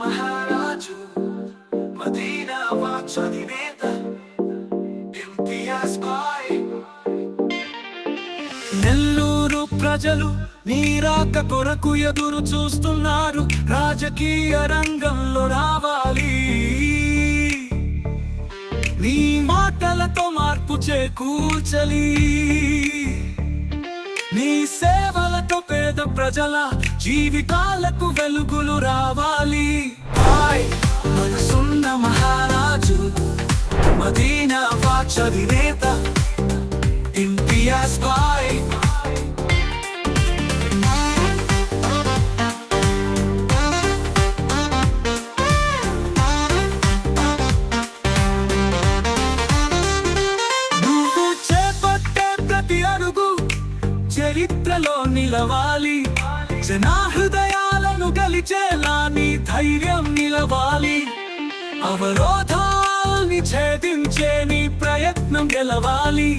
మహారాజు మదీనా వాచ్ అధినేత ఇంతియాజ్ భాయ్. నెల్లూరు ప్రజలు నీ రాక కొరకు ఎదురు చూస్తున్నారు. రాజకీయ రంగంలో రావాలి, నీ మాటలతో మార్పు చేకూర్చలి, నీ సేవలతో పేద ప్రజల జీవితాలకు వెలుగులు రావాలి. భాయ్ మనసున్న మహారాజు మదీనా వాచ్ అధినేత ఇంతియాజ్ భాయ్. నువ్వు చేపట్టే ప్రతి అడుగు చరిత్రలో నిలవాలి, జనా హృదయాలను గెలిచేలా నీ ధైర్యం నిలవాలి. అవరోధాల్ని ఛేదించే నీ ప్రయత్నం గెలవాలి.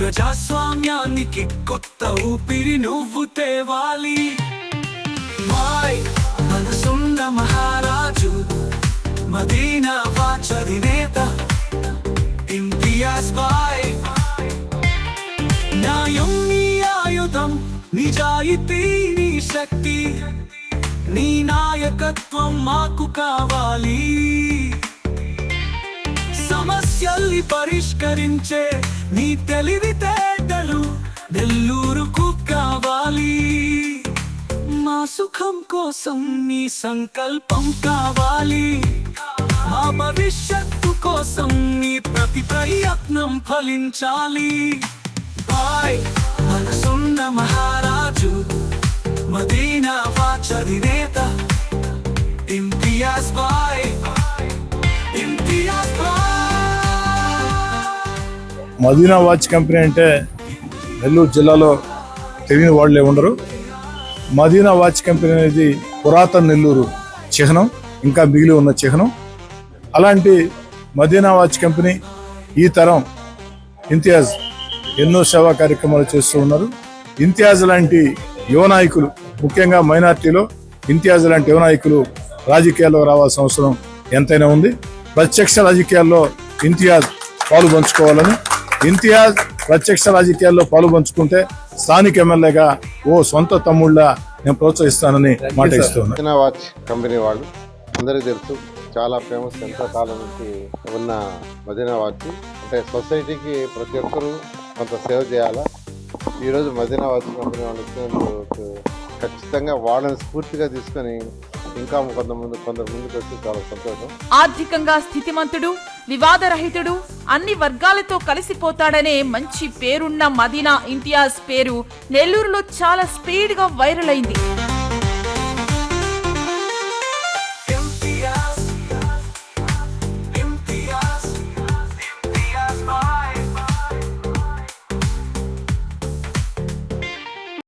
ప్రజాస్వామ్యానికి కొత్త ఊపిరి నువ్వు తేవాలి. భాయ్ మనసున్న మహారాజు మదీనా వాచ్ అధినేత ఇంతియాజ్ భాయ్. న్యాయం నీ ఆయుధం, నిజాయితీ నీ శక్తి, నీ నాయకత్వం మాకు కావాలి. సమస్యల్ని పరిష్కరించే నీ తెలివితేటలు నెల్లూరుకు కావాలి. మా సుఖం కోసం నీ సంకల్పం కావాలి, మా భవిష్యత్తు కోసం నీ ప్రతి ప్రయత్నం ఫలించాలి. భాయ్ మనసున్న మహారాజు మదీనా వాచ్ అధినేత ఇంతియాజ్ భాయ్. ఇంతియాజ్ భాయ్. మదీనా వాచ్ కంపెనీ అంటే నెల్లూరు జిల్లాలో తెలియని వాళ్ళే ఉండరు. మదీనా వాచ్ కంపెనీ అనేది పురాతన నెల్లూరు చిహ్నం, ఇంకా మిగిలి ఉన్న చిహ్నం. అలాంటి మదీనా వాచ్ కంపెనీ ఈ తరం ఇంతియాజ్ ఎన్నో సేవా కార్యక్రమాలు చేస్తూ ఉన్నారు. ఇంతియాజ్ లాంటి యువ నాయకులు, ముఖ్యంగా మైనార్టీలో ఇంతియాజ్ లాంటి యువ నాయకులు రాజకీయాల్లో రావాల్సిన అవసరం ఎంతైనా ఉంది. ప్రత్యక్ష రాజకీయాల్లో ఇంతియాజ్ పాలు పంచుకోవాలని, ఇంతియాజ్ ప్రత్యక్ష రాజకీయాల్లో పాలు పంచుకుంటే స్థానిక ఎమ్మెల్యేగా ఓ సొంత తమ్ముళ్ళ నేను ప్రోత్సహిస్తానని మాట ఇస్తున్నాను. మదీనా వాచ్ కంపెనీ వాళ్ళు అందరికీ తెలుసు, చాలా ఫేమస్, ఎంతో కాలం నుంచి ఉన్న మదీనా వాచ్. అంటే సొసైటీకి ప్రతి ఒక్కరూ కొంత సేవ చేయాలా. ఈరోజు మదీనా వాచ్ కంపెనీ వాళ్ళు వచ్చినందుకు ఖచ్చితంగా వాళ్ళని స్ఫూర్తిగా తీసుకొని ఇంకా కొందరు ముందుకు వచ్చి చాలా సంతోషం. ఆర్థికంగా స్థితిమంతుడు, వివాదరహితుడు, అన్ని వర్గాలతో కలిసిపోతాడనే మంచి పేరున్న మదీనా ఇంతియాజ్ పేరు నెల్లూరులో చాలా స్పీడ్ గా వైరల్ అయింది.